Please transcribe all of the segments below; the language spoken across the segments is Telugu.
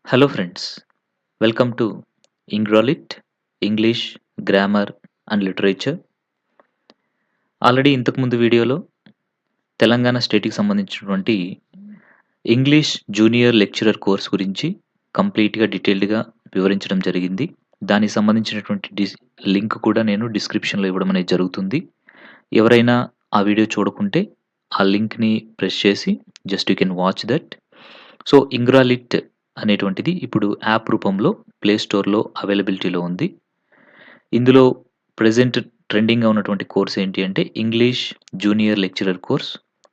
Hello friends, welcome to Ingrolit English Grammar and Literature. Already ఇంతకుముందు వీడియోలో తెలంగాణ స్టేట్‌కి సంబంధించినటువంటి ఇంగ్లీష్ జూనియర్ లెక్చరర్ కోర్స్ గురించి కంప్లీట్‌గా డీటెయిల్డ్‌గా వివరించడం జరిగింది. దానికి సంబంధించినటువంటి లింక్ కూడా నేను డిస్క్రిప్షన్‌లో ఇవ్వడం అనేది జరుగుతుంది. ఎవరైనా ఆ వీడియో చూడకుంటే ఆ లింక్‌ని ప్రెస్ చేసి just you can watch that. So, ఇంగ్రాలిట్ అనేటువంటిది ఇప్పుడు యాప్ రూపంలో ప్లే స్టోర్‌లో అవైలబిలిటీలో ఉంది. ఇందులో ప్రెజెంట్ ట్రెండింగ్‌గా ఉన్నటువంటి కోర్స్ ఏంటి అంటే ఇంగ్లీష్ జూనియర్ లెక్చరర్ కోర్స్.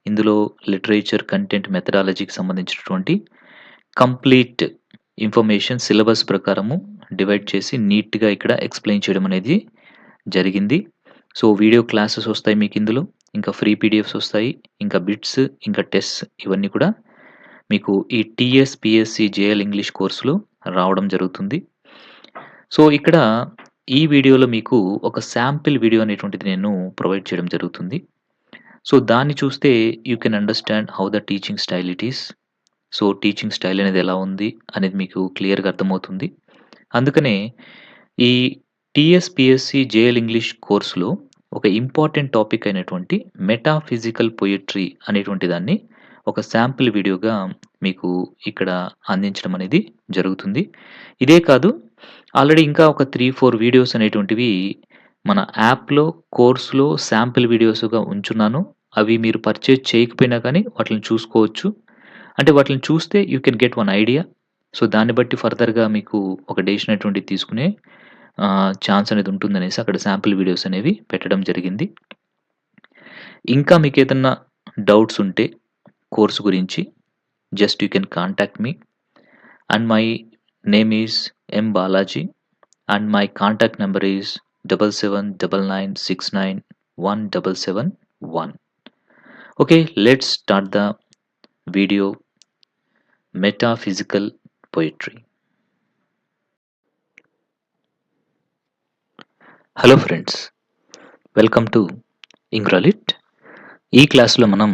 ఇందులో లిటరేచర్, కంటెంట్, మెథడాలజీకి సంబంధించినటువంటి కంప్లీట్ ఇన్ఫర్మేషన్ సిలబస్ ప్రకారము డివైడ్ చేసి నీట్‌గా ఇక్కడ ఎక్స్‌ప్లెయిన్ చేయడం అనేది జరిగింది. సో, వీడియో క్లాసెస్ వస్తాయి మీకిందులో. ఇంకా ఫ్రీ పీడిఎఫ్స్ వస్తాయి. ఇంకా బిట్స్, ఇంకా టెస్ట్స్ ఇవన్నీ కూడా మీకు ఈ టీఎస్‌పీఎస్‌సీ జేఎల్ ఇంగ్లీష్ కోర్స్‌లో రావడం జరుగుతుంది. సో, ఇక్కడ ఈ వీడియోలో మీకు ఒక శాంపిల్ వీడియో అనేటువంటిది నేను ప్రొవైడ్ చేయడం జరుగుతుంది. సో, దాన్ని చూస్తే you can understand how the teaching style it is. So, teaching style అనేది ఎలా ఉంది అనేది మీకు క్లియర్‌గా అర్థమవుతుంది. అందుకనే ఈ టీఎస్‌పీఎస్‌సీ జేఎల్ ఇంగ్లీష్ కోర్స్‌లో ఒక ఇంపార్టెంట్ టాపిక్ అయినటువంటి మెటాఫిజికల్ పొయెట్రీ అనేటువంటి దాన్ని ఒక శాంపిల్ వీడియోగా మీకు ఇక్కడ అందించడం అనేది జరుగుతుంది. ఇదే కాదు, ఆల్రెడీ ఇంకా ఒక 3, 4 వీడియోస్ అనేటువంటివి మన యాప్‌లో, కోర్స్‌లో శాంపిల్ వీడియోస్‌గా ఉంచున్నాను. అవి మీరు పర్చేజ్ చేయకపోయినా కానీ వాటిలిని చూసుకోవచ్చు. అంటే వాటిలిని చూస్తే you can get one idea. So, దాన్ని బట్టి ఫర్దర్‌గా మీకు ఒక డెసిషన్ అనేటువంటిది తీసుకునే ఛాన్స్ అనేది ఉంటుందనేసి అక్కడ శాంపిల్ వీడియోస్ అనేవి పెట్టడం జరిగింది. ఇంకా మీకేదన్నా డౌట్స్ ఉంటే కోర్స్ గురించి just you can contact me and my name is M Balaji and my contact number is 7799691771. Okay, let's start the video metaphysical poetry. Hello friends, welcome to ఇంగ్రాలిట్. ఈ క్లాస్లో మనం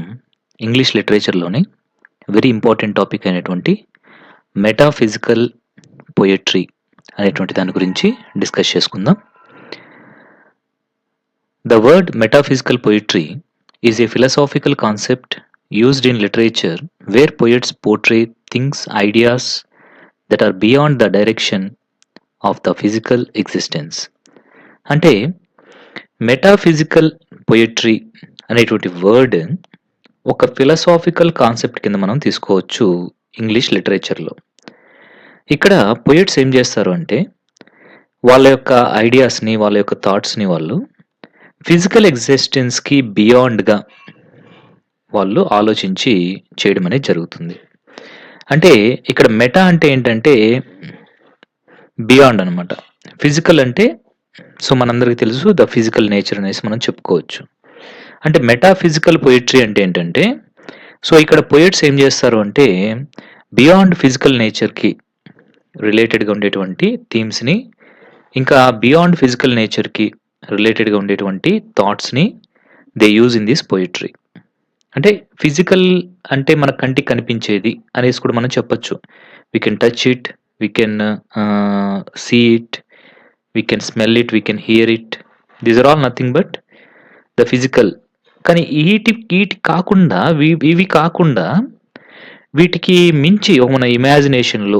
ఇంగ్లీష్ లిటరేచర్లోని వెరీ ఇంపార్టెంట్ టాపిక్ అయినటువంటి మెటాఫిజికల్ పొయెట్రీ అనేటువంటి దాని గురించి డిస్కస్ చేసుకుందాం. The word metaphysical poetry is a philosophical concept used in literature where poets portray things, ideas that are beyond the direction of the physical existence. అంటే మెటాఫిజికల్ పొయెట్రీ అనేటువంటి వర్డ్ ఒక ఫిలాసాఫికల్ కాన్సెప్ట్ కింద మనం తీసుకోవచ్చు ఇంగ్లీష్ లిటరేచర్లో. ఇక్కడ పొయెట్స్ ఏం చేస్తారు అంటే వాళ్ళ యొక్క ఐడియాస్ని, వాళ్ళ యొక్క థాట్స్ని వాళ్ళు ఫిజికల్ ఎగ్జిస్టెన్స్కి బియాండ్గా వాళ్ళు ఆలోచించి చేయడం అనేది జరుగుతుంది. అంటే ఇక్కడ మెటా అంటే ఏంటంటే బియాండ్ అనమాట. ఫిజికల్ అంటే సో మనందరికీ తెలుసు ద ఫిజికల్ నేచర్ అనేసి మనం చెప్పుకోవచ్చు. అంటే మెటాఫిజికల్ పొయెట్రీ అంటే ఏంటంటే సో ఇక్కడ పొయెట్స్ ఏం చేస్తారు అంటే బియాండ్ ఫిజికల్ నేచర్కి రిలేటెడ్గా ఉండేటువంటి థీమ్స్ని, ఇంకా బియాండ్ ఫిజికల్ నేచర్కి రిలేటెడ్గా ఉండేటువంటి థాట్స్ని they use in this poetry. అంటే ఫిజికల్ అంటే మన కంటికి కనిపించేది అనేసి కూడా మనం చెప్పొచ్చు. We can touch it, we can see it, we can smell it, we can hear it. These are all nothing but the physical. కానీ వీటి కాకుండా ఇవి కాకుండా వీటికి మించి మన ఇమాజినేషన్లో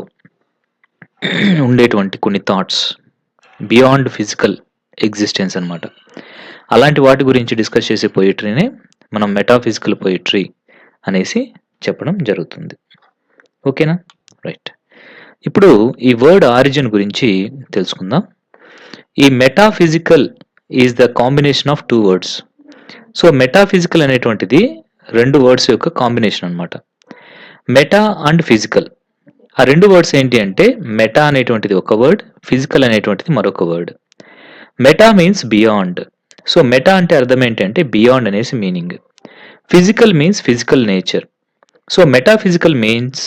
ఉండేటువంటి కొన్ని థాట్స్ బియాండ్ ఫిజికల్ ఎగ్జిస్టెన్స్ అనమాట. అలాంటి వాటి గురించి డిస్కస్ చేసే పొయిటరీనే మనం మెటాఫిజికల్ పొయిటరీ అనేసి చెప్పడం జరుగుతుంది. ఓకేనా? రైట్. ఇప్పుడు ఈ వర్డ్ ఆరిజిన్ గురించి తెలుసుకుందాం. ఈ metaphysical is the combination of 2 words. So metaphysical అనేటువంటిది 2 వర్డ్స్ యొక్క కాంబినేషన్ అనమాట. Meta and physical. ఆ 2 వర్డ్స్ ఏంటి అంటే మెటా అనేటువంటిది ఒక వర్డ్, ఫిజికల్ అనేటువంటిది మరొక word. Meta means beyond. So meta అంటే అర్థం ఏంటంటే బియాండ్ అనేసి meaning. Physical means physical nature. So metaphysical means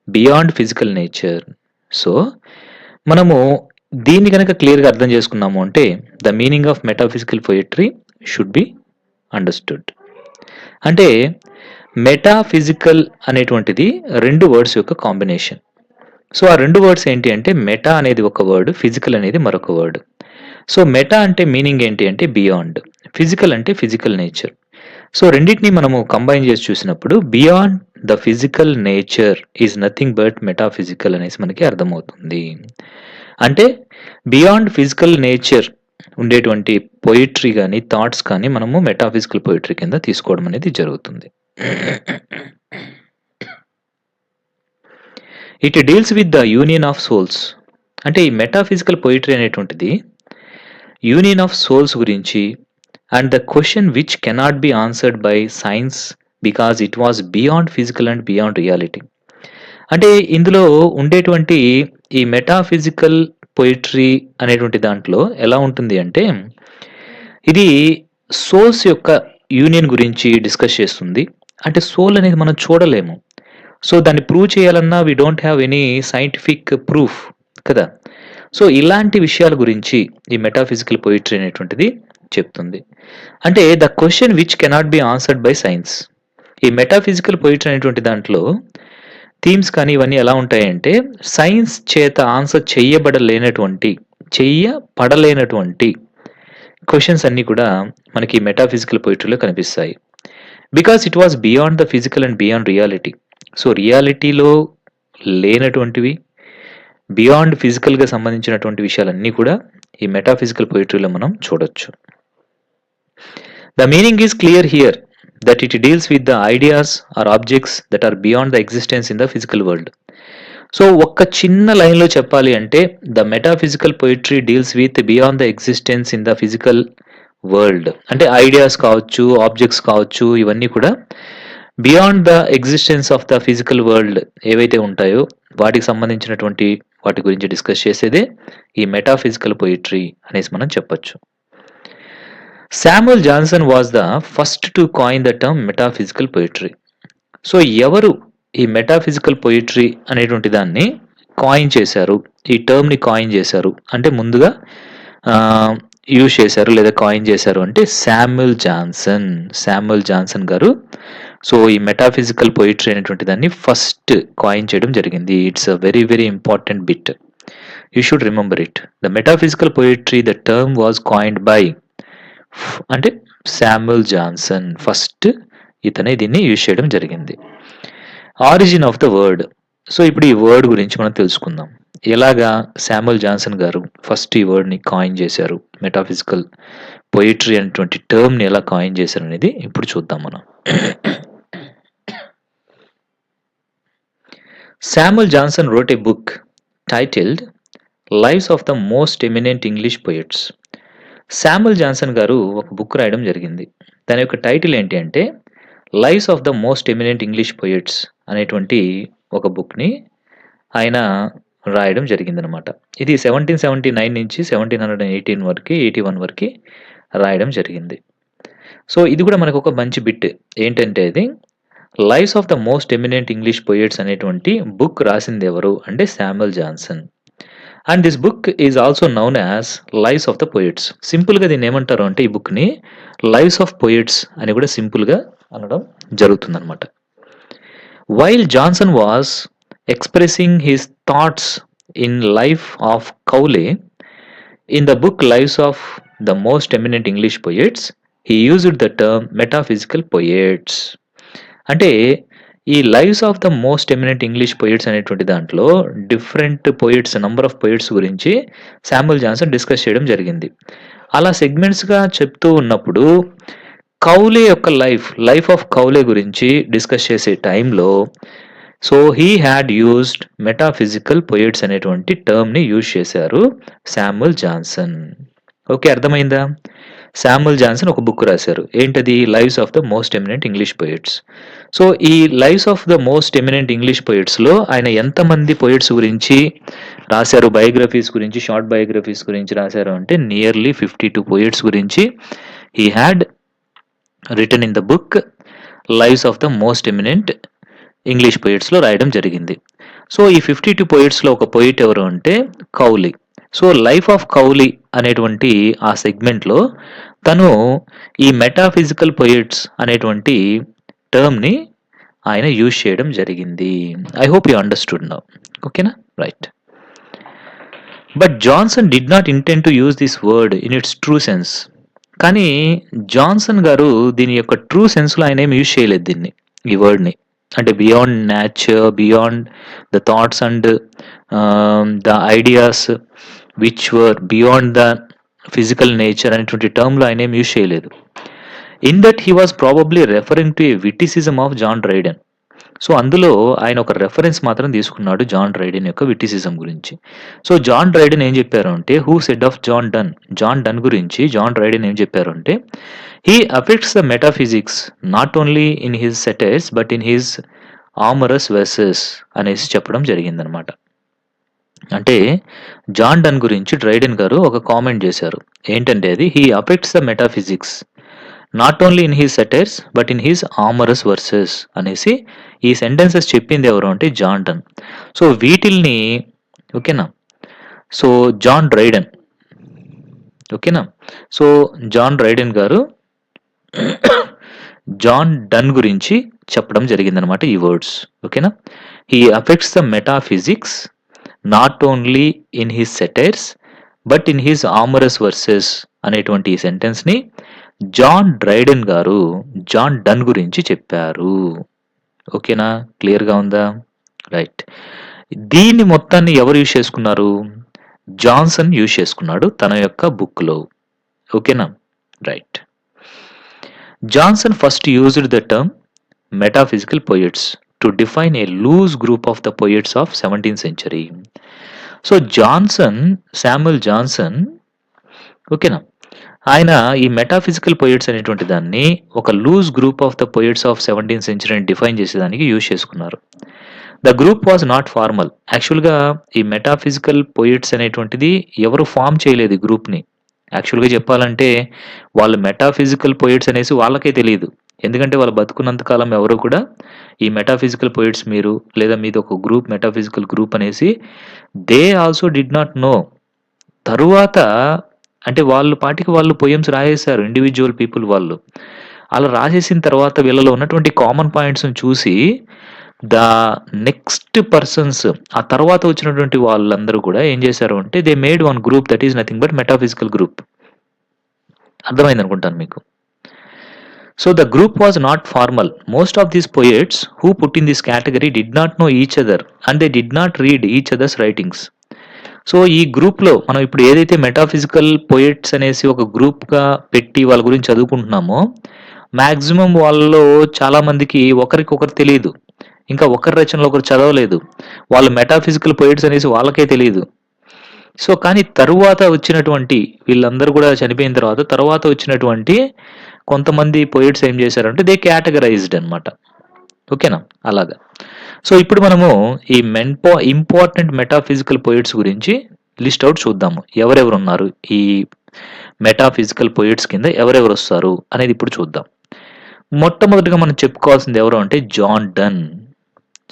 beyond physical nature. So మనము దీన్ని కనుక క్లియర్గా అర్థం చేసుకున్నాము అంటే the meaning of metaphysical poetry should be understood. అంటే మెటాఫిజికల్ అనేటువంటిది 2 వర్డ్స్ యొక్క కాంబినేషన్. సో ఆ 2 వర్డ్స్ ఏంటి అంటే మెటా అనేది ఒక వర్డ్, ఫిజికల్ అనేది మరొక వర్డ్. సో మెటా అంటే మీనింగ్ ఏంటి అంటే బియాండ్. ఫిజికల్ అంటే ఫిజికల్ నేచర్. సో రెండిటిని మనము కంబైన్ చేసి చూసినప్పుడు beyond the physical nature is nothing but metaphysical అనేసి మనకి అర్థమవుతుంది. అంటే బియాండ్ ఫిజికల్ నేచర్ ఉండేటువంటి పొయిట్రీ కానీ థాట్స్ కానీ మనము మెటాఫిజికల్ పొయిట్రీ కింద తీసుకోవడం అనేది జరుగుతుంది. It deals with the union of souls. అంటే ఈ మెటాఫిజికల్ పొయిట్రీ అనేటువంటిది యూనియన్ ఆఫ్ సోల్స్ గురించి and the question which cannot be answered by science because it was beyond physical and beyond reality. అంటే ఇందులో ఉండేటువంటి ఈ మెటాఫిజికల్ పొయిట్రీ అనేటువంటి దాంట్లో ఎలా ఉంటుంది అంటే ఇది సోల్స్ యొక్క యూనియన్ గురించి డిస్కస్ చేస్తుంది. అంటే సోల్ అనేది మనం చూడలేము. సో దాన్ని ప్రూవ్ చేయాలన్నా we don't have any scientific proof కదా. సో ఇలాంటి విషయాల గురించి ఈ మెటాఫిజికల్ పొయిట్రీ అనేటువంటిది చెప్తుంది. అంటే the question which cannot be answered by science. ఈ మెటాఫిజికల్ పొయిట్రీ అనేటువంటి దాంట్లో థీమ్స్ కానీ ఇవన్నీ ఎలా ఉంటాయంటే సైన్స్ చేత ఆన్సర్ చెయ్యబడలేనటువంటి క్వశ్చన్స్ అన్నీ కూడా మనకి మెటాఫిజికల్ పొయిట్రీలో కనిపిస్తాయి. Because it was beyond the physical and beyond reality. So రియాలిటీలో లేనటువంటివి బియాండ్ ఫిజికల్గా సంబంధించినటువంటి విషయాలన్నీ కూడా ఈ మెటాఫిజికల్ పొయిట్రీలో మనం చూడొచ్చు. The meaning is clear here that it deals with the ideas or objects that are beyond the existence in the physical world. So ఒక్క చిన్న లైన్లో చెప్పాలి అంటే the metaphysical poetry deals with beyond the existence in the physical world. అంటే ఐడియాస్ కావచ్చు, ఆబ్జెక్ట్స్ కావచ్చు, ఇవన్నీ కూడా beyond the existence of the physical world ఏవైతే ఉంటాయో వాటికి సంబంధించినటువంటి వాటి గురించి డిస్కస్ చేసేదే ఈ మెటాఫిజికల్ పొయిట్రీ అనేసి మనం చెప్పొచ్చు. Samuel Johnson was the first to coin the term metaphysical poetry. So ఎవరు ఈ మెటాఫిజికల్ పొయిట్రీ అనేటువంటి దాన్ని కాయిన్ చేశారు, ఈ టర్మ్ని కాయిన్ చేశారు అంటే ముందుగా యూజ్ చేశారు లేదా కాయిన్ చేశారు అంటే శామ్యూల్ జాన్సన్ గారు. సో ఈ మెటాఫిజికల్ పొయిట్రీ అనేటువంటి దాన్ని ఫస్ట్ కాయిన్ చేయడం జరిగింది. It's a very very important bit, you should remember it. The metaphysical poetry the term was coined by అంటే శామ్యూల్ జాన్సన్. ఫస్ట్ ఇతనే దీన్ని యూజ్ చేయడం జరిగింది. Origin of the word. So ఇప్పుడు ఈ వర్డ్ గురించి మనం తెలుసుకుందాం. ఎలాగా శామ్యూల్ జాన్సన్ గారు ఫస్ట్ ఈ వర్డ్ని కాయిన్ చేశారు, మెటాఫిజికల్ పొయిట్రీ అనేటువంటి టర్మ్ని ఎలా కాయిన్ చేశారు అనేది ఇప్పుడు చూద్దాం మనం. Samuel Johnson wrote a book titled Lives of the Most Eminent English Poets. Samuel Johnson గారు ఒక బుక్ రాయడం జరిగింది. దాని యొక్క టైటిల్ ఏంటి అంటే lives of the most eminent English poets అనేటువంటి ఒక బుక్ని ఆయన రాయడం జరిగిందనమాట. ఇది 1779 నుంచి 1781 వరకు రాయడం జరిగింది. సో ఇది కూడా మనకు ఒక మంచి బిట్ ఏంటంటే అది lives of the most eminent English poets అనేటువంటి బుక్ రాసింది ఎవరు అంటే Samuel Johnson. And this book is also known as lives of the poets. సింపుల్గా దీన్ని ఏమంటారు అంటే ఈ బుక్ని లైవ్స్ ఆఫ్ పొయిట్స్ అని కూడా సింపుల్గా అనడం జరుగుతుందన్నమాట. While Johnson was expressing his thoughts in life of Cowley in the book lives of the most eminent English poets he used the term metaphysical poets. అంటే ఈ lives of the most eminent English poets అనేటువంటి దాంట్లో different poets, number of poets గురించి శామ్యూల్ జాన్సన్ డిస్కస్ చేయడం జరిగింది. అలా సెగ్మెంట్స్గా చెప్తూ ఉన్నప్పుడు కౌలే యొక్క లైఫ్ ఆఫ్ కౌలే గురించి డిస్కస్ చేసే టైంలో so he had used metaphysical poets అనేటువంటి టర్మ్ని యూజ్ చేశారు శామ్యూల్ జాన్సన్. ఓకే, అర్థమైందా? శామ్యూల్ జాన్సన్ ఒక బుక్ రాశారు, ఏంటది lives of the most eminent English poets. So ఈ lives of the most eminent English పొయిట్స్లో ఆయన ఎంతమంది పొయిట్స్ గురించి రాశారు, బయోగ్రఫీస్ గురించి, షార్ట్ బయోగ్రఫీస్ గురించి రాశారు అంటే నియర్లీ 52 పొయిట్స్ గురించి he had written in the book lives of the most eminent English పొయిట్స్లో రాయడం జరిగింది. సో ఈ 52 పొయిట్స్లో ఒక పొయిట్ ఎవరు అంటే కౌలీ. సో లైఫ్ ఆఫ్ కౌలీ అనేటువంటి ఆ సెగ్మెంట్లో తను ఈ మెటాఫిజికల్ పొయిట్స్ అనేటువంటి టర్మ్ని ఆయన యూజ్ చేయడం జరిగింది. I hope you understood now. ఓకేనా? Right. But Johnson did not intend to use this word in its true sense. కానీ జాన్సన్ గారు దీని యొక్క ట్రూ సెన్స్‌లో ఆయనేమి యూజ్ చేయలేదు దీన్ని. ఈ వర్డ్‌ని. అంటే beyond nature, beyond the thoughts and the ideas which were beyond the physical nature అనేటువంటి టర్మ్‌లో ఆయనేమి యూజ్ చేయలేదు. In that he was probably referring to a witticism of John Dryden. So అందులో ఆయన ఒక రెఫరెన్స్ మాత్రం తీసుకున్నాడు జాన్ డ్రైడెన్ యొక్క విటిసిజం గురించి. సో జాన్ డ్రైడెన్ ఏం చెప్పారు అంటే, who said of John Donne. John Donne గురించి జాన్ డ్రైడెన్ ఏం చెప్పారు అంటే, he affects the metaphysics not only in his satires but in his amorous verses అనేసి చెప్పడం జరిగిందనమాట. అంటే జాన్ డన్ గురించి డ్రైడెన్ గారు ఒక కామెంట్ చేశారు. ఏంటంటే అది, he affects the metaphysics not only in his satires but in his amorous verses అనేసి ఈ సెంటెన్సెస్ చెప్పింది ఎవరు అంటే జాన్ డన్. సో వీటిల్ని ఓకేనా, సో జాన్ డ్రైడెన్ ఓకేనా, సో జాన్ డ్రైడెన్ గారు జాన్ డన్ గురించి చెప్పడం జరిగిందనమాట ఈ వర్డ్స్. ఓకేనా, he affects the metaphysics not only in his satires but in his amorous verses అనేటువంటి ఈ సెంటెన్స్ని జాన్ డ్రైడెన్ గారు జాన్ డన్ గురించి చెప్పారు. ఓకేనా, క్లియర్గా ఉందా? రైట్. దీన్ని మొత్తాన్ని ఎవరు యూజ్ చేసుకున్నారు? జాన్సన్ యూజ్ చేసుకున్నాడు తన యొక్క బుక్లో. ఓకేనా, right. Johnson first used the term metaphysical poets to define a loose group of the poets of 17th century. So Samuel Johnson ఓకేనా, ఆయన ఈ మెటాఫిజికల్ పోయిట్స్ అనేటువంటి దాన్ని ఒక loose group of the poets of 17th century define చేసేదానికి యూజ్ చేసుకున్నారు. The group was not formal. యాక్చువల్గా ఈ మెటాఫిజికల్ పోయిట్స్ అనేటువంటిది ఎవరు ఫామ్ చేయలేదు ఈ గ్రూప్ని. యాక్చువల్గా చెప్పాలంటే వాళ్ళు మెటాఫిజికల్ పోయిట్స్ అనేసి వాళ్ళకే తెలియదు. ఎందుకంటే వాళ్ళు బతుకున్నంత కాలం ఎవరు కూడా ఈ మెటాఫిజికల్ పోయిట్స్ మీరు లేదా మీది ఒక గ్రూప్ మెటాఫిజికల్ గ్రూప్ అనేసి they also did not know. తరువాత అంటే వాళ్ళు పాటికి వాళ్ళు పోయమ్స్ రాసేశారు, ఇండివిజువల్ పీపుల్ వాళ్ళు. అలా రాసేసిన తర్వాత వీళ్ళలో ఉన్నటువంటి కామన్ పాయింట్స్ని చూసి ద నెక్స్ట్ పర్సన్స్ ఆ తర్వాత వచ్చినటువంటి వాళ్ళందరూ కూడా ఏం చేశారు అంటే they made one group that is nothing but metaphysical group. అర్థమైంది అనుకుంటాను మీకు. So the group was not formal. Most of these poets who put in this category did not know each other and they did not read each others writings. So ఈ గ్రూప్లో మనం ఇప్పుడు ఏదైతే మెటాఫిజికల్ పోయిట్స్ అనేసి ఒక గ్రూప్గా పెట్టి వాళ్ళ గురించి చదువుకుంటున్నామో మ్యాక్సిమం వాళ్ళలో చాలామందికి ఒకరికొకరు తెలియదు, ఇంకా ఒకరి రచనలో ఒకరు చదవలేదు, వాళ్ళు మెటాఫిజికల్ పోయిట్స్ అనేసి వాళ్ళకే తెలియదు. సో కానీ తరువాత వచ్చినటువంటి వీళ్ళందరూ కూడా చనిపోయిన తర్వాత వచ్చినటువంటి కొంతమంది పోయిట్స్ ఏం చేశారంటే దే కేటగరైజ్డ్ అనమాట. ఓకేనా, అలాగా. సో ఇప్పుడు మనము ఈ ఇంపార్టెంట్ మెటాఫిజికల్ పోయిట్స్ గురించి లిస్ట్ అవుట్ చూద్దాము. ఎవరెవరు ఉన్నారు ఈ మెటాఫిజికల్ పోయిట్స్ కింద, ఎవరెవరు వస్తారు అనేది ఇప్పుడు చూద్దాం. మొట్టమొదటిగా మనం చెప్పుకోవాల్సింది ఎవరు అంటే John Donne.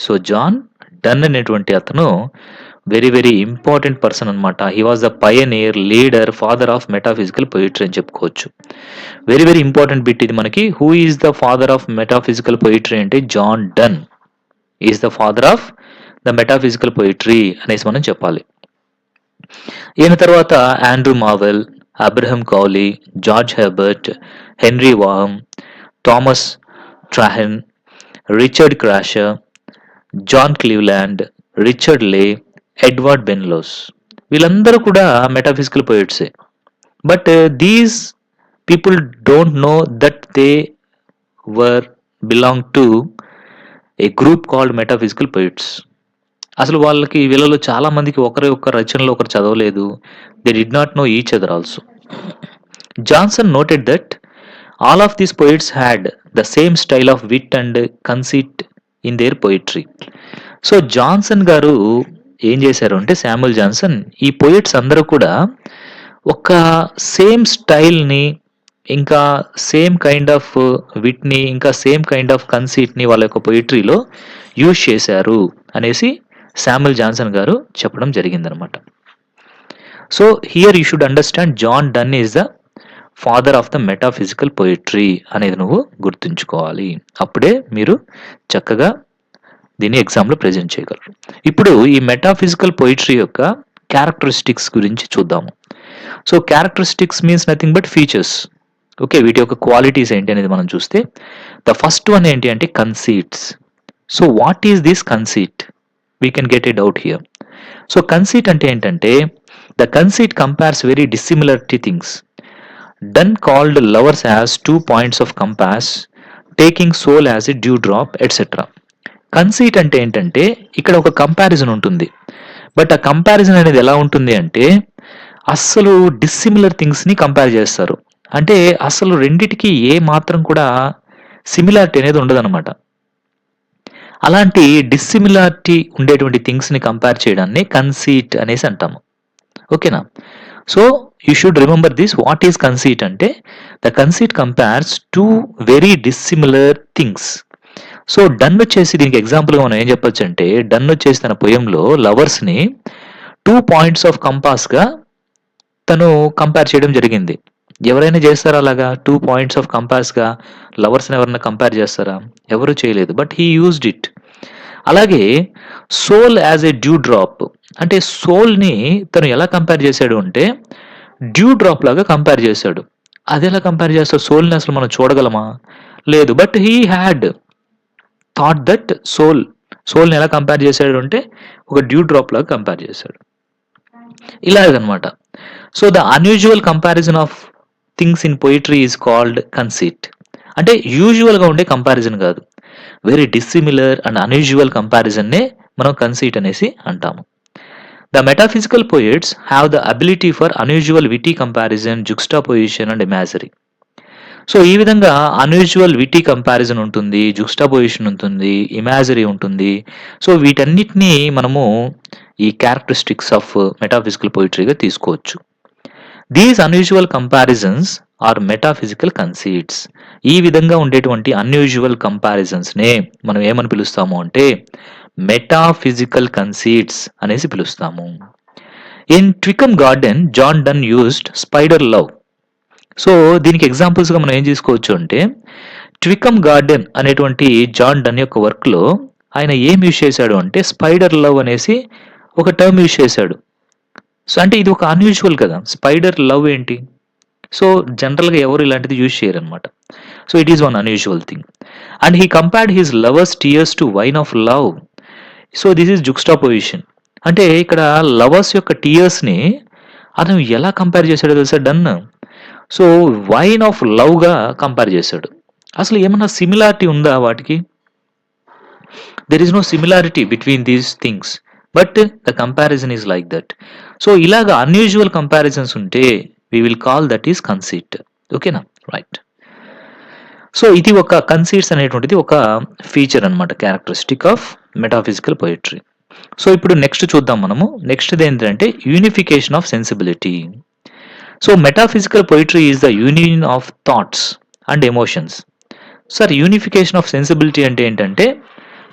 So John Donne అనేటువంటి అతను వెరీ వెరీ ఇంపార్టెంట్ పర్సన్ అనమాట. He was the pioneer, leader, father of metaphysical poetry అని చెప్పుకోవచ్చు. వెరీ వెరీ ఇంపార్టెంట్ బిట్ ఇది మనకి. Who is the father of metaphysical poetry అంటే John Donne is the father of the metaphysical poetry అనేసి మనం చెప్పాలి. ఈయన తర్వాత Andrew Marvell, Abraham Cowley, George Herbert, Henry Vaughan, Thomas Traherne, Richard Crashaw, John Cleveland, Richard లే, ఎడ్వర్డ్ బెన్లోస్, వీళ్ళందరూ కూడా మెటాఫిజికల్ పోయిట్సే. But these people don't know that they were belong to a group called metaphysical poets. అసలు వాళ్ళకి వీళ్ళలో చాలా మందికి ఒకరి ఒక్క రచనలో ఒకరు చదవలేదు. They did not know each other also. Johnson noted that all of these poets had the same style of wit and conceit in their poetry. So Johnson గారు ఏం చేశారు అంటే, శామ్యుయల్ జాన్సన్ ఈ పోయిట్స్ అందరూ కూడా ఒక సేమ్ స్టైల్ని, ఇంకా సేమ్ కైండ్ ఆఫ్ విట్ని, ఇంకా సేమ్ కైండ్ ఆఫ్ కన్సీట్ని వాళ్ళ యొక్క పొయిట్రీలో యూజ్ చేశారు అనేసి శామ్యుయల్ జాన్సన్ గారు చెప్పడం జరిగిందనమాట. So here you should understand John Donne is the father of the metaphysical poetry అనేది నువ్వు గుర్తుంచుకోవాలి. అప్పుడే మీరు చక్కగా దీన్ని ఎగ్జామ్లో ప్రజెంట్ చేయగలరు. ఇప్పుడు ఈ మెటాఫిజికల్ పొయిట్రీ యొక్క క్యారెక్టరిస్టిక్స్ గురించి చూద్దాము. So characteristics means nothing but features. Okay, వీటి యొక్క క్వాలిటీస్ ఏంటి అనేది మనం చూస్తే ద ఫస్ట్ వన్ ఏంటి అంటే conceits. So what is this conceit? We can get a doubt here. So conceit అంటే ఏంటంటే the conceit compares very dissimilarity things. Donne called lovers as 2 points of compass, taking soul as a dew drop etcetera. Conceit అంటే ఏంటంటే ఇక్కడ ఒక కంపారిజన్ ఉంటుంది. బట్ ఆ కంపారిజన్ అనేది ఎలా ఉంటుంది అంటే అస్సలు డిస్సిమిలర్ థింగ్స్ని కంపేర్ చేస్తారు. అంటే అసలు రెండిటికి ఏ మాత్రం కూడా సిమిలారిటీ అనేది ఉండదన్నమాట. అలాంటి డిస్సిమిలారిటీ ఉండేటువంటి థింగ్స్ని కంపేర్ చేయడాన్ని కన్సీట్ అనేసి అంటాము. ఓకేనా? So you should remember this. What is conceit అంటే the conceit compares 2 very dissimilar things. So Donne వచ్చేసి దీనికి ఎగ్జాంపుల్గా మనం ఏం చెప్పొచ్చు అంటే డన్ వచ్చేసి తన పొయంలో లవర్స్ని 2 points of compassగా తను కంపేర్ చేయడం జరిగింది. ఎవరైనా చేస్తారా అలాగా 2 points of compassగా లవర్స్ని ఎవరైనా కంపేర్ చేస్తారా? ఎవరు చేయలేదు. But he used it. అలాగే soul as a dew drop అంటే సోల్ని తను ఎలా కంపేర్ చేశాడు అంటే డ్యూ డ్రాప్ లాగా కంపేర్ చేశాడు. అది ఎలా కంపేర్ చేస్తాడు? సోల్ని అసలు మనం చూడగలమా? లేదు. But he had thought that సోల్ని ఎలా కంపేర్ చేశాడు అంటే ఒక డ్యూ డ్రాప్ లాగా కంపేర్ చేశాడు. ఇలాగనమాట. So the unusual comparison of things in poetry is called conceit. అంటే యూజువల్గా ఉండే కంపారిజన్ కాదు, వెరీ డిస్సిమిలర్ అండ్ అన్యూజువల్ కంపారిజన్నే మనం కన్సీట్ అనేసి అంటాము. The metaphysical poets have the ability for unusual witty comparison, juxtaposition and imagery. So ఈ విధంగా అన్యూజువల్ విటీ కంపారిజన్ ఉంటుంది, జుక్స్టాపోజిషన్ ఉంటుంది, ఇమాజరీ ఉంటుంది. సో వీటన్నిటినీ మనము ఈ క్యారెక్టరిస్టిక్స్ ఆఫ్ మెటాఫిజికల్ పోయిట్రీగా తీసుకోవచ్చు. These unusual comparisons are metaphysical conceits. ఈ విధంగా ఉండేటువంటి అన్యూజువల్ కంపారిజన్స్నే మనం ఏమని పిలుస్తాము అంటే మెటాఫిజికల్ కన్సీట్స్ అనేసి పిలుస్తాము. In Twickenham garden John Donne used spider love. So దీనికి ఎగ్జాంపుల్స్గా మనం ఏం తీసుకోవచ్చు అంటే ట్వికమ్ గార్డెన్ అనేటువంటి జాన్ డన్ యొక్క వర్క్లో ఆయన ఏం యూజ్ చేశాడు అంటే స్పైడర్ లవ్ అనేసి ఒక టర్మ్ యూజ్ చేశాడు. సో అంటే ఇది ఒక అన్యూజువల్ కదా, స్పైడర్ లవ్ ఏంటి? సో జనరల్గా ఎవరు ఇలాంటిది యూజ్ చేయరు అనమాట. So it is one unusual thing. And he compared his lovers tears to wine of love. So this is juxtaposition. అంటే ఇక్కడ లవర్స్ యొక్క టీయర్స్ని అతను ఎలా కంపేర్ చేశాడో తెలుసా? డన్. సో వైన్ ఆఫ్ లవ్గా కంపేర్ చేశాడు. అసలు ఏమన్నా సిమిలారిటీ ఉందా వాటికి? There is no similarity between these things, but the comparison is like that. So ఇలాగ అన్యూజువల్ కంపారిజన్స్ ఉంటే we will call that is conceit. ఓకేనా? రైట్. సో ఇది ఒక కన్సీట్స్ అనేటువంటిది ఒక ఫీచర్ అనమాట, characteristic of metaphysical poetry. So ఇప్పుడు నెక్స్ట్ చూద్దాం మనము. నెక్స్ట్ది ఏంటంటే unification of sensibility. So metaphysical poetry is the union of thoughts and emotions. Sir unification of sensibility అంటే ఏంటంటే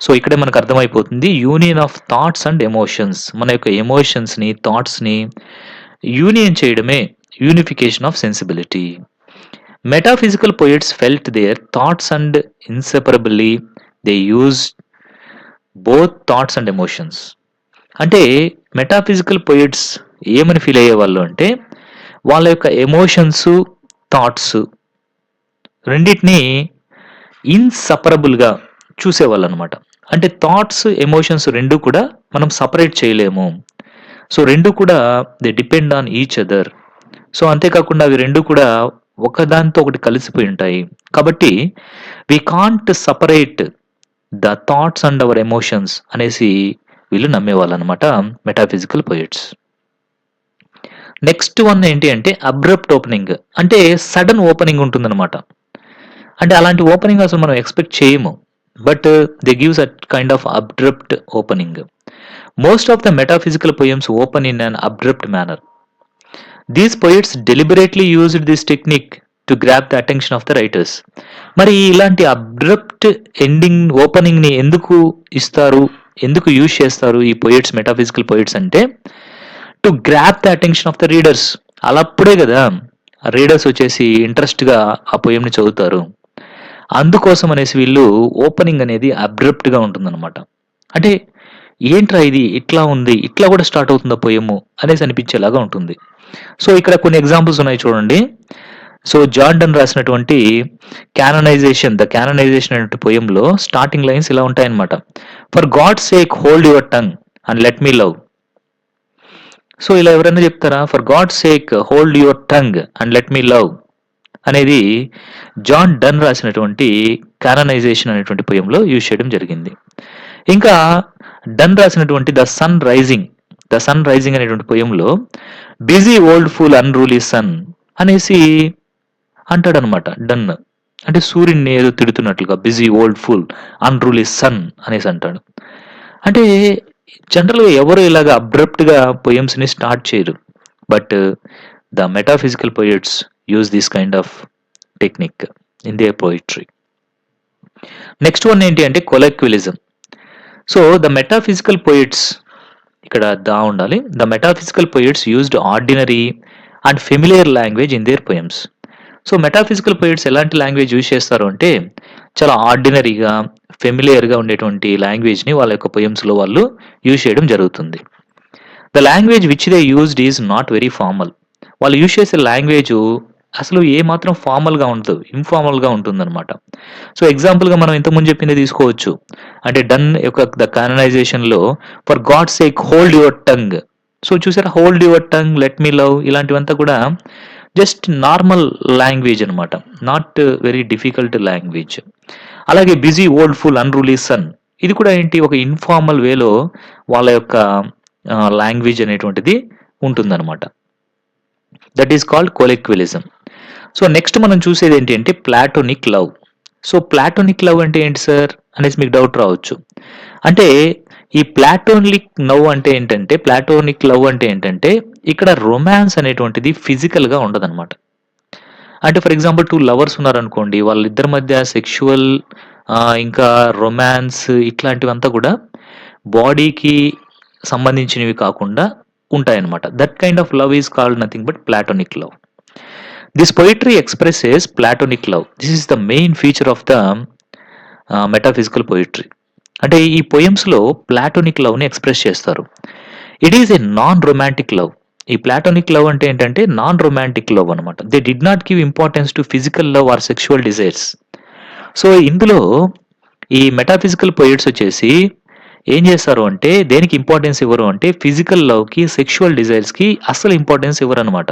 సో ఇక్కడే మనకు అర్థమైపోతుంది union of thoughts and emotions. మన యొక్క ఎమోషన్స్ని థాట్స్ని యూనియన్ చేయడమే unification of sensibility. Metaphysical poets felt their thoughts and inseparably they use both thoughts and emotions. అంటే మెటాఫిజికల్ పోయిట్స్ ఏమని ఫీల్ అయ్యేవాళ్ళు అంటే వాళ్ళ యొక్క ఎమోషన్స్ థాట్స్ రెండింటినీ ఇన్సపరబుల్గా చూసేవాళ్ళు అనమాట. అంటే థాట్స్ ఎమోషన్స్ రెండు కూడా మనం సపరేట్ చేయలేము. సో రెండు కూడా they depend on each other. So అంతేకాకుండా అవి రెండు కూడా ఒకదానితో ఒకటి కలిసిపోయి ఉంటాయి. కాబట్టి we can't separate the thoughts and hour emotions అనేసి వీళ్ళు నమ్మేవాళ్ళు అనమాట మెటాఫిజికల్ పోయిట్స్. నెక్స్ట్ వన్ ఏంటి అంటే అబ్రప్ట్ ఓపెనింగ్. అంటే సడన్ ఓపెనింగ్ ఉంటుందన్నమాట. అంటే అలాంటి ఓపెనింగ్ అసలు మనం ఎక్స్పెక్ట్ చేయము, but they gives a kind of abrupt opening. Most of the metaphysical poems open in an abrupt manner. These poets deliberately used this technique to grasp the attention of the writers. మరి ఇలాంటి అబ్రప్ట్ ఎండింగ్ ఓపెనింగ్ ని ఎందుకు ఇస్తారు, ఎందుకు యూజ్ చేస్తారు ఈ పోయిట్స్, మెటాఫిజికల్ పోయిట్స్ అంటే to grasp the attention of the readers. అలాప్పుడే కదా రీడర్స్ వచ్చేసి ఇంట్రెస్ట్‌గా ఆ పోయెమ్‌ని చదువుతారు. అందుకోసం అనేసి వీళ్ళు ఓపెనింగ్ అనేది అబ్రప్ట్‌గా ఉంటుందనమాట. అంటే ఏంట్రా ఇది ఇట్లా ఉంది, ఇట్లా కూడా స్టార్ట్ అవుతుందా పోయెము అనేసి అనిపించేలాగా ఉంటుంది. సో, ఇక్కడ కొన్ని ఎగ్జాంపుల్స్ ఉన్నాయి చూడండి. సో, జాన్ డన్ రాసినటువంటి ద క్యాననైజేషన్ అనేటువంటి పోయెమ్‌లో స్టార్టింగ్ లైన్స్ ఇలా ఉంటాయన్నమాట. For God's sake hold your tongue and let me love. So, ఇలా ఎవరైనా చెప్తారా? For God's sake hold your tongue and let me love అనేది జాన్ డన్ రాసినటువంటి కాననైజేషన్ అనేటువంటి పోయంలో యూజ్ చేయడం జరిగింది. ఇంకా డన్ రాసినటువంటి ద సన్ రైజింగ్ అనేటువంటి పోయంలో busy old fool unruly sun అనేసి అంటాడనమాట డన్. అంటే సూర్యుడిని ఏదో తిడుతున్నట్లుగా busy old fool unruly sun అనేసి అంటాడు. అంటే జనరల్‌గా ఎవరు ఇలాగ అబ్రప్ట్‌గా పోయమ్స్‌ని స్టార్ట్ చేయరు. But the metaphysical poets use this kind of technique in their poetry. Next one ఏంటి అంటే colloquialism. So the metaphysical poets, ఇక్కడ దా ఉండాలి. The metaphysical poets used ordinary and familiar language in their poems. So metaphysical poets ఎలాంటి లాంగ్వేజ్ యూజ్ చేస్తారు అంటే చాలా ఆర్డినరీగా, ఫెమిలియర్గా ఉండేటువంటి లాంగ్వేజ్ని వాళ్ళ యొక్క పోయమ్స్లో వాళ్ళు యూజ్ చేయడం జరుగుతుంది. The language which they used is not very formal. వాళ్ళు యూజ్ చేసే లాంగ్వేజ్ అసలు ఏమాత్రం ఫార్మల్‌గా ఉండదు. ఇన్ఫార్మల్‌గా ఉంటుందన్నమాట. సో ఎగ్జాంపుల్‌గా మనం ఇంతకుముందు చెప్పిందే తీసుకోవచ్చు. అంటే డన్ యొక్క ద కాననైజేషన్‌లో for God's sake hold your tongue. So చూసారా, hold your tongue, let me love ఇలాంటివంతా కూడా జస్ట్ నార్మల్ లాంగ్వేజ్ అనమాట. Not very difficult language. అలాగే busy old fool unruly sun, ఇది కూడా ఏంటి ఒక ఇన్ఫార్మల్ వేలో వాళ్ళ యొక్క లాంగ్వేజ్ అనేటువంటిది ఉంటుందన్నమాట. That is called colloquialism. So next మనం చూసేది ఏంటి అంటే platonic love. So platonic love అంటే ఏంటి సార్ అనేసి మీకు డౌట్ రావచ్చు. అంటే ఈ ప్లాటోనిక్ లవ్ అంటే ఏంటంటే ఇక్కడ రొమాన్స్ అనేటువంటిది ఫిజికల్గా ఉండదన్నమాట. అంటే ఫర్ ఎగ్జాంపుల్ 2 లవర్స్ ఉన్నారనుకోండి, వాళ్ళిద్దరి మధ్య సెక్షువల్ ఇంకా రొమాన్స్ ఇట్లాంటివంతా కూడా బాడీకి సంబంధించినవి కాకుండా ఉంటాయన్నమాట. That kind of love is called nothing but platonic love. This poetry expresses platonic love. This is the main feature of the metaphysical poetry. అంటే ఈ పోయమ్స్లో ప్లాటోనిక్ లవ్ని ఎక్స్ప్రెస్ చేస్తారు. It is a non romantic love. ఈ ప్లాటోనిక్ లవ్ అంటే ఏంటంటే నాన్ రొమాంటిక్ లవ్ అనమాట. They did not give importance to physical love or sexual desires. So ఇందులో ఈ మెటాఫిజికల్ పొయిట్స్ వచ్చేసి ఏం చేస్తారు అంటే దేనికి ఇంపార్టెన్స్ ఇవ్వరు అంటే ఫిజికల్ లవ్కి, సెక్షువల్ డిజైర్స్కి అస్సలు ఇంపార్టెన్స్ ఇవ్వరు అనమాట.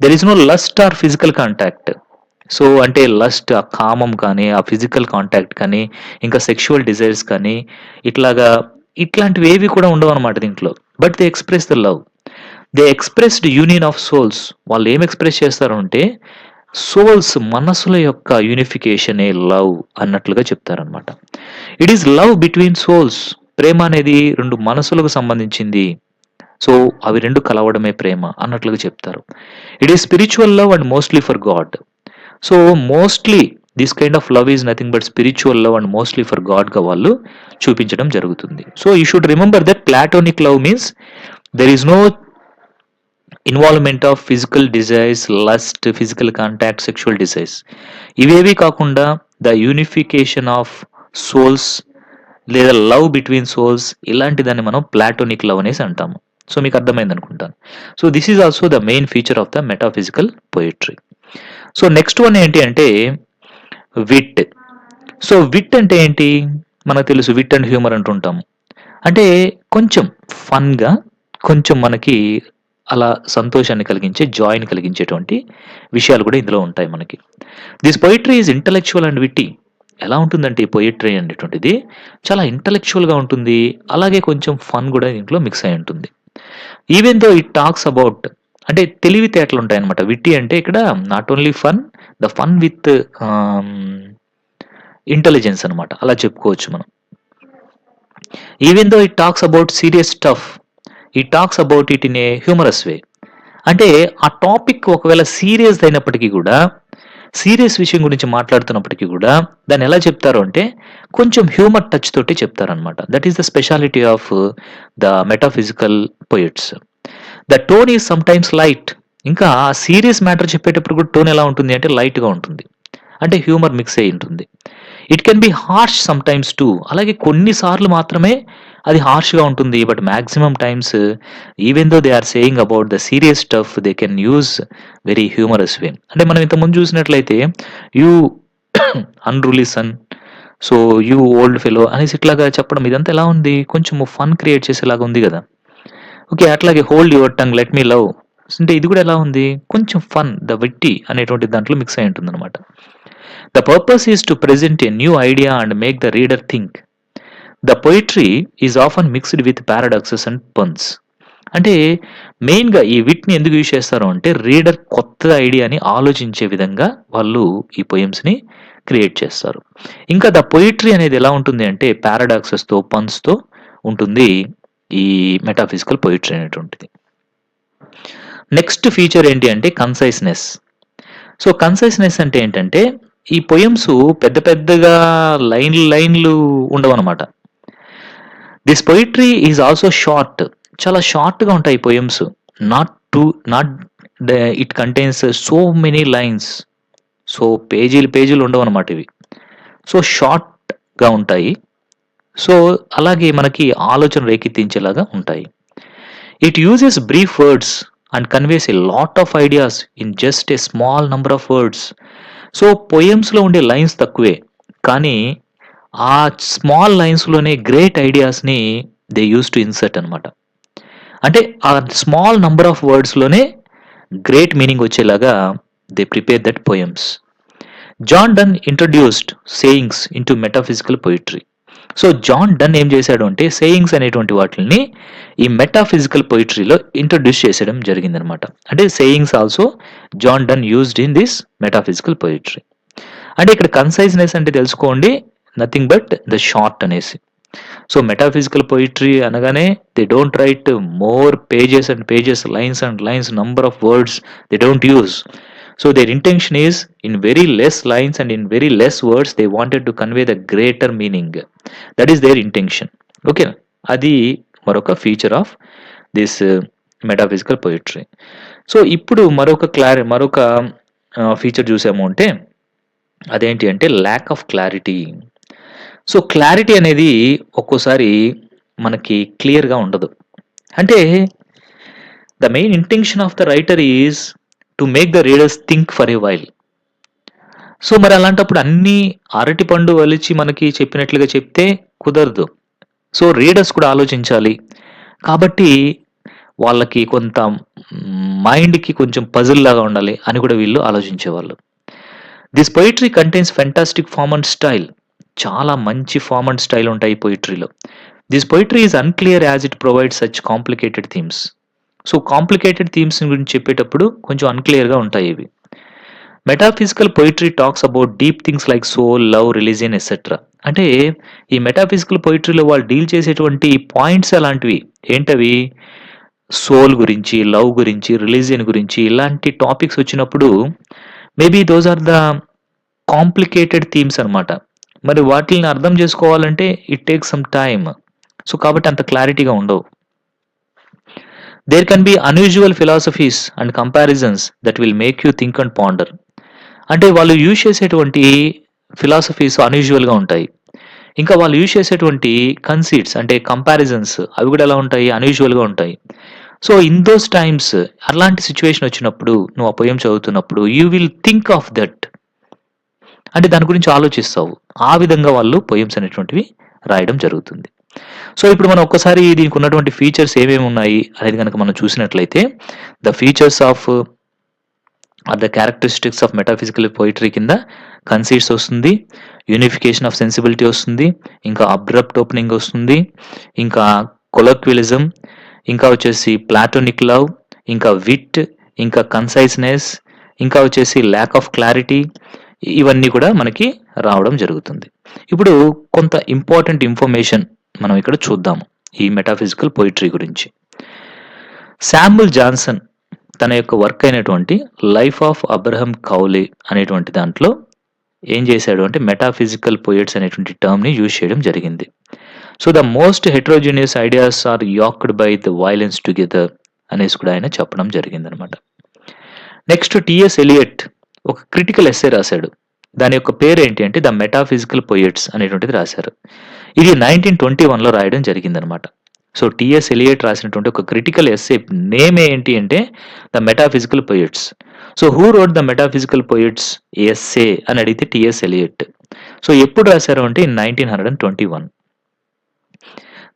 There is no lust or physical contact. So అంటే లస్ట్, ఆ కామం కానీ, ఆ ఫిజికల్ కాంటాక్ట్ కానీ, ఇంకా సెక్షువల్ డిజైర్స్ కానీ ఇట్లాంటివి ఏవి కూడా ఉండవు అనమాట దీంట్లో. But they express the love. They expressed union of souls. వాళ్ళు ఏం ఎక్స్ప్రెస్ చేస్తారు అంటే సోల్స్, మనసుల యొక్క యూనిఫికేషనే లవ్ అన్నట్లుగా చెప్తారనమాట. It is love between souls. ప్రేమ అనేది 2 మనసులకు సంబంధించింది. సో అవి 2 కలవడమే ప్రేమ అన్నట్లుగా చెప్తారు. It is spiritual love and mostly for God. So mostly this kind of love is nothing but spiritual love and mostly for గాడ్గా వాళ్ళు చూపించడం జరుగుతుంది. So you should remember that platonic love means there is no involvement of physical desires, lust, physical contact, sexual desires ఇవేవి కాకుండా ద యూనిఫికేషన్ ఆఫ్ సోల్స్ లేదా లవ్ బిట్వీన్ సోల్స్, ఇలాంటి దాన్ని మనం ప్లాటోనిక్ లవ్ అనేసి అంటాము. సో మీకు అర్థమైంది అనుకుంటాను. So this is also the main feature of the metaphysical poetry. So next one ఏంటి అంటే విట్. సో విట్ అంటే ఏంటి మనకు తెలుసు, విట్ అండ్ హ్యూమర్ అంటుంటాము. అంటే కొంచెం ఫన్గా, కొంచెం మనకి అలా సంతోషాన్ని కలిగించే, జాయ్ని కలిగించేటువంటి విషయాలు కూడా ఇందులో ఉంటాయి మనకి. This poetry is intellectual and witty. ఎలా ఉంటుందంటే ఈ పొయిట్రీ అనేటువంటిది చాలా ఇంటలెక్చువల్గా ఉంటుంది, అలాగే కొంచెం ఫన్ కూడా దీంట్లో మిక్స్ అయి ఉంటుంది. Even though it talks about, అంటే తెలివితేటలు ఉంటాయి అనమాట. విట్టి అంటే ఇక్కడ not only fun, the fun with intelligence అనమాట, అలా చెప్పుకోవచ్చు మనం. Even though it talks about serious stuff, it talks about it in a humorous way. అంటే ఆ టాపిక్ ఒకవేళ సీరియస్ అయినప్పటికీ కూడా, సీరియస్ విషయం గురించి మాట్లాడుతున్నప్పటికీ కూడా దాన్ని ఎలా చెప్తారు అంటే కొంచెం హ్యూమర్ టచ్ తోటి చెప్తారనమాట. That is the speciality of the metaphysical poets. The tone is sometimes light. ఇంకా సీరియస్ మ్యాటర్ చెప్పేటప్పుడు కూడా టోన్ ఎలా ఉంటుంది అంటే లైట్‌గా ఉంటుంది. అంటే హ్యూమర్ మిక్స్ అయ్యి ఉంటుంది. It can be harsh sometimes too. అలాగే కొన్ని సార్లు మాత్రమే అది హార్ష్‌గా ఉంటుంది. But maximum times even though they are saying about the serious stuff they can use very humorous way. అంటే మనం ఇంతకుముందు చూసినట్లయితే you unruly sun, so you old fellow అనేసి ఇట్లాగా చెప్పడం ఇదంతా ఎలా ఉంది? కొంచెం ఫన్ క్రియేట్ చేసేలాగా ఉంది గదా! ఓకే. అట్లాగే 'hold your tongue let me love' అంటే ఇది కూడా ఎలా ఉంది? కొంచెం ఫన్, ద విట్టి అనేటువంటి దాంట్లో మిక్స్ అయ్యి ఉంటుందన్నమాట. The purpose is to present a new idea and make the reader think. The poetry is often mixed with paradoxes and puns. అంటే మెయిన్‌గా ఈ విట్‌ని ఎందుకు యూజ్ చేస్తారు అంటే రీడర్ కొత్త ఐడియాని ఆలోచించే విధంగా వాళ్ళు ఈ పోయెమ్స్‌ని క్రియేట్ చేస్తారు. ఇంకా ద పొయట్రీ అనేది ఎలా ఉంటుంది అంటే పారాడాక్సెస్‌తో, పన్స్‌తో ఉంటుంది ఈ మెటాఫిజికల్ పొయట్రీ అనేటువంటిది. నెక్స్ట్ ఫీచర్ ఏంటి అంటే కన్సైస్‌నెస్. సో, కన్సైస్‌నెస్ అంటే ఏంటంటే ఈ పొయెమ్స్ పెద్ద పెద్దగా లైన్‌లు ఉండవనమాట. This poetry is also short. చాలా షార్ట్‌గా ఉంటాయి poems. Not to not the it contains so many lines. So, పేజీలు ఉండవనమాట ఇవి. సో, షార్ట్‌గా ఉంటాయి. సో, అలాగే మనకి ఆలోచన రేకెత్తించేలాగా ఉంటాయి. It uses brief words and conveys a lot of ideas in just a small number of words. So, పొయెమ్స్‌లో ఉండే లైన్స్ తక్కువే. కానీ ఆ స్మాల్ లైన్స్‌లోనే గ్రేట్ ఐడియాస్‌ని దే యూజ్ టు ఇన్సర్ట్ అనమాట. అంటే ఆ స్మాల్ నంబర్ ఆఫ్ వర్డ్స్‌లోనే గ్రేట్ మీనింగ్ వచ్చేలాగా they prepare that poems. John Donne introduced sayings into metaphysical poetry. So, John Donne ఏం చేశాడు అంటే సేయింగ్స్ అనేటువంటి వాటిల్ని ఈ మెటాఫిజికల్ పొయట్రీలో ఇంట్రొడ్యూస్ చేసేయడం జరిగిందనమాట. అంటే sayings also John Donne used in this metaphysical poetry. అంటే ఇక్కడ కన్సైజ్‌నెస్ అంటే తెలుసుకోండి నథింగ్ బట్ ద షార్ట్ అనేసి. సో, మెటాఫిజికల్ పొయట్రీ అనగానే they don't write more pages and pages, lines and lines, number of words they don't use. So their intention is in very less lines and in very less words they wanted to convey the greater meaning. That is their intention. Okay, అది మరొక feature of this metaphysical poetry. So, ఇప్పుడు మరొక ఫీచర్ చూసాము అంటే అదేంటి అంటే lack of clarity. So, clarity అనేది ఒక్కోసారి మనకి క్లియర్‌గా ఉండదు. అంటే the main intention of the writer is to make the readers think for a while. So, మరి అలాంటప్పుడు అన్నీ అరటిపండు వలిచి మనకి చెప్పినట్లుగా చెప్తే కుదరదు. సో, రీడర్స్ కూడా ఆలోచించాలి. కాబట్టి వాళ్ళకి కొంత మైండ్‌కి కొంచెం పజిల్ లాగా ఉండాలి అని కూడా వీళ్ళు ఆలోచించేవాళ్ళు. This poetry contains fantastic form and style. చాలా మంచి ఫార్మ్ అండ్ స్టైల్ ఉంటాయి ఈ పొయట్రీలో. This poetry is unclear as it provides such complicated themes. So, complicated themes గురించి చెప్పేటప్పుడు కొంచెం అన్‌క్లియర్‌గా ఉంటాయి ఇవి. Metaphysical poetry talks about deep things like soul, love, religion etcetera. అంటే ఈ మెటాఫిజికల్ పొయట్రీలో వాళ్ళు డీల్ చేసేటువంటి పాయింట్స్ అలాంటివి. ఏంటవి? సోల్ గురించి, లవ్ గురించి, రిలీజియన్ గురించి ఇలాంటి టాపిక్స్ వచ్చినప్పుడు maybe those are the complicated themes అనమాట. మరి వాటిల్ని అర్థం చేసుకోవాలంటే it takes some time. So, కాబట్టి అంత క్లారిటీగా ఉండవు. There can be unusual philosophies and comparisons that will make you think and ponder. అంటే వాళ్ళు యూజ్ చేసేటువంటి ఫిలాసఫీస్ అన్యూజువల్‌గా ఉంటాయి. ఇంకా వాళ్ళు యూజ్ చేసేటువంటి కన్సీట్స్ అంటే కంపారిజన్స్ అవి కూడా ఎలా ఉంటాయి? అన్యూజువల్‌గా ఉంటాయి. సో, ఇన్ దోస్ టైమ్స్ అలాంటి సిట్యుయేషన్ వచ్చినప్పుడు నువ్వు ఆ పోయెమ్ చదువుతున్నప్పుడు you will think of that. అంటే దాని గురించి ఆలోచిస్తావు. ఆ విధంగా వాళ్ళు పోయెమ్స్ అనేటువంటివి రాయడం జరుగుతుంది. సో, ఇప్పుడు మనం ఒక్కసారి దీనికి ఉన్నటువంటి ఫీచర్స్ ఏమేమి ఉన్నాయి అనేది గనక మనం చూసినట్లయితే the features of or the characteristics of metaphysical poetry కింద కన్సీట్స్ వస్తుంది, యూనిఫికేషన్ ఆఫ్ సెన్సిబిలిటీ వస్తుంది, ఇంకా అబ్రప్ట్ ఓపెనింగ్ వస్తుంది, ఇంకా కొలోక్వియలిజం, ఇంకా వచ్చేసి ప్లాటోనిక్ లవ్, ఇంకా విట్, ఇంకా కన్సైజ్‌నెస్, ఇంకా వచ్చేసి ల్యాక్ ఆఫ్ క్లారిటీ ఇవన్నీ కూడా మనకి రావడం జరుగుతుంది. ఇప్పుడు కొంత ఇంపార్టెంట్ ఇన్ఫర్మేషన్ మనం ఇక్కడ చూద్దాము ఈ మెటాఫిజికల్ పొయట్రీ గురించి. శామ్యూల్ జాన్సన్ తన యొక్క వర్క్ అయినటువంటి లైఫ్ ఆఫ్ అబ్రహం కౌలే అనేటువంటి దాంట్లో ఏం చేశాడు అంటే మెటాఫిజికల్ పోయట్స్ అనేటువంటి టర్మ్‌ని యూజ్ చేయడం జరిగింది. So, the most heterogeneous ideas are yoked by the violence together అనేసి కూడా ఆయన చెప్పడం జరిగిందనమాట. నెక్స్ట్ టిఎస్ ఎలియట్ ఒక క్రిటికల్ ఎస్సే రాశాడు. దాని యొక్క పేరు ఏంటి అంటే ద మెటాఫిజికల్ పొయిట్స్ అనేటువంటిది రాశారు. ఇది 1921లో రాయడం జరిగిందనమాట. సో టిఎస్ ఎలియట్ రాసినటువంటి ఒక క్రిటికల్ ఎస్సే నేమ్ ఏంటి అంటే the metaphysical poets. So who wrote the metaphysical poets essay అని అడిగితే టిఎస్ ఎలియట్. సో ఎప్పుడు రాశారు అంటే in 1921.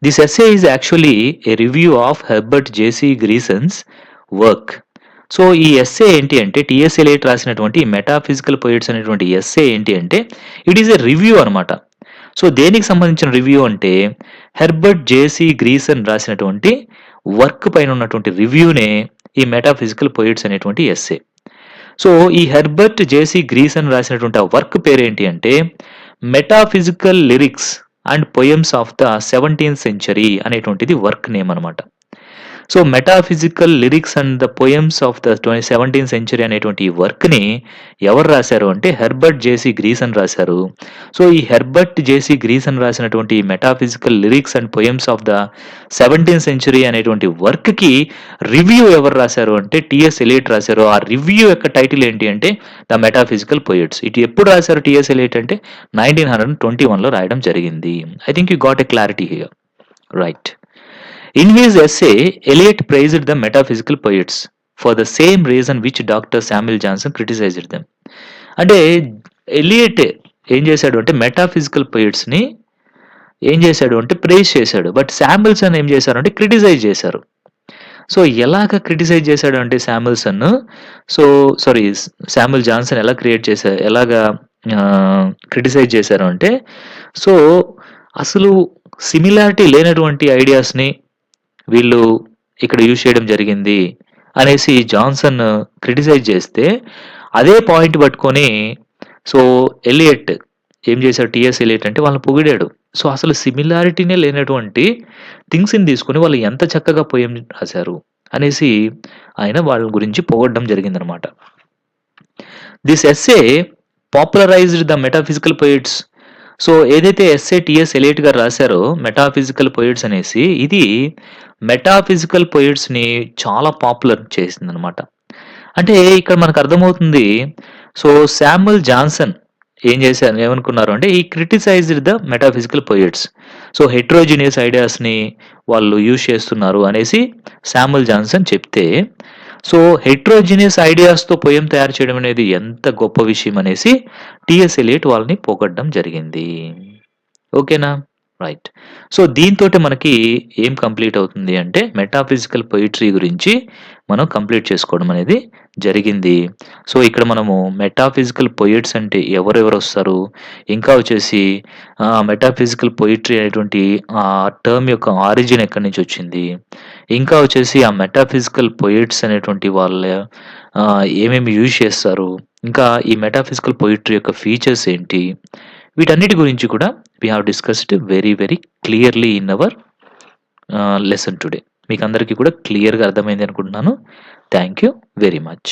This essay is actually a review of Herbert J C Grierson's work. So ఈ ఎస్సే ఏంటి అంటే టిఎస్ ఎలియట్ రాసినటువంటి మెటాఫిజికల్ పొయిట్స్ అనేటువంటి ఎస్సే ఏంటి అంటే ఇట్ ఈస్ ఎ రివ్యూ అనమాట. సో దేనికి సంబంధించిన రివ్యూ అంటే హెర్బర్ట్ జేసీ గ్రీసన్ రాసినటువంటి వర్క్ పైన ఉన్నటువంటి రివ్యూనే ఈ మెటాఫిజికల్ పొయిట్స్ అనేటువంటి ఎస్సే. సో ఈ హెర్బర్ట్ జేసీ గ్రీసన్ రాసినటువంటి ఆ వర్క్ పేరేంటి అంటే metaphysical lyrics and poems of the 17th century అనేటువంటిది వర్క్ నేమ్ అనమాట. So metaphysical lyrics and the poems of the 17th century అనేటువంటి ఈ వర్క్ని ఎవరు రాశారు అంటే హెర్బర్ట్ జేసీ గ్రీసన్ రాశారు. సో ఈ హెర్బర్ట్ జేసీ గ్రీసన్ రాసినటువంటి metaphysical lyrics and poems of the 17th century అనేటువంటి వర్క్కి రివ్యూ ఎవరు రాశారు అంటే టిఎస్ ఎలియట్ రాశారు. ఆ రివ్యూ యొక్క టైటిల్ ఏంటి అంటే ద మెటాఫిజికల్ పొయిట్స్. ఇటు ఎప్పుడు రాశారు టిఎస్ ఎలియట్ అంటే 1921లో రాయడం జరిగింది. I think you got a clarity here, right. In his essay, Eliot praised the metaphysical poets for the same reason which Dr. Samuel Johnson criticized them. అంటే ఎలియట్ ఏం చేశాడు అంటే మెటాఫిజికల్ పొయిట్స్ని ఏం చేశాడు అంటే ప్రైజ్ చేశాడు. బట్ శామ్యుల్సన్ ఏం చేశారు అంటే క్రిటిసైజ్ చేశారు. సో ఎలాగ క్రిటిసైజ్ చేశాడు అంటే శామ్యుల్ జాన్సన్ ఎలాగా క్రిటిసైజ్ చేశారు అంటే సో అసలు సిమిలారిటీ లేనటువంటి ఐడియాస్ని వీళ్ళు ఇక్కడ యూజ్ చేయడం జరిగింది అనేసి జాన్సన్ క్రిటిసైజ్ చేస్తే అదే పాయింట్ పట్టుకొని సో ఎలియట్ ఏం చేశాడు టిఎస్ ఎలియట్ అంటే వాళ్ళని పొగిడాడు. సో అసలు సిమిలారిటీనే లేనటువంటి థింగ్స్ని తీసుకొని వాళ్ళు ఎంత చక్కగా పోయం రాశారు అనేసి ఆయన వాళ్ళ గురించి పొగడడం జరిగిందనమాట. This essay popularized the metaphysical poets. So ఏదైతే ఎస్సే టిఎస్ ఎలియట్ గారు రాశారో మెటాఫిజికల్ పొయిట్స్ అనేసి ఇది మెటాఫిజికల్ పొయిట్స్ని చాలా పాపులర్ చేసిందనమాట. అంటే ఇక్కడ మనకు అర్థమవుతుంది. సో శామ్యుల్ జాన్సన్ ఏమనుకున్నారు అంటే ఈ criticised the metaphysical poets. So హెట్రోజినియస్ ఐడియాస్ని వాళ్ళు యూజ్ చేస్తున్నారు అనేసి శామ్యుల్ జాన్సన్ చెప్తే సో హెట్రోజినియస్ ఐడియాస్తో పొయం తయారు చేయడం అనేది ఎంత గొప్ప విషయం అనేసి టిఎస్ ఎలియట్ వాళ్ళని పొగడడం జరిగింది. ఓకేనా, రైట్. సో దీంతో మనకి ఏం కంప్లీట్ అవుతుంది అంటే మెటాఫిజికల్ పొయిట్రీ గురించి మనం కంప్లీట్ చేసుకోవడం అనేది జరిగింది. సో ఇక్కడ మనము మెటాఫిజికల్ పొయిట్స్ అంటే ఎవరెవరు వస్తారు, ఇంకా వచ్చేసి మెటాఫిజికల్ పొయిట్రీ అనేటువంటి ఆ టర్మ్ యొక్క ఆరిజిన్ ఎక్కడి నుంచి వచ్చింది, ఇంకా వచ్చేసి ఆ మెటాఫిజికల్ పొయిట్స్ అనేటువంటి వాళ్ళ ఏమేమి యూజ్ చేస్తారు, ఇంకా ఈ మెటాఫిజికల్ పొయిట్రీ యొక్క ఫీచర్స్ ఏంటి, వీటన్నిటి గురించి కూడా we have discussed very clearly in our lesson today. మీకు అందరికీ కూడా క్లియర్గా అర్థమైంది అనుకుంటున్నాను. Thank you very much.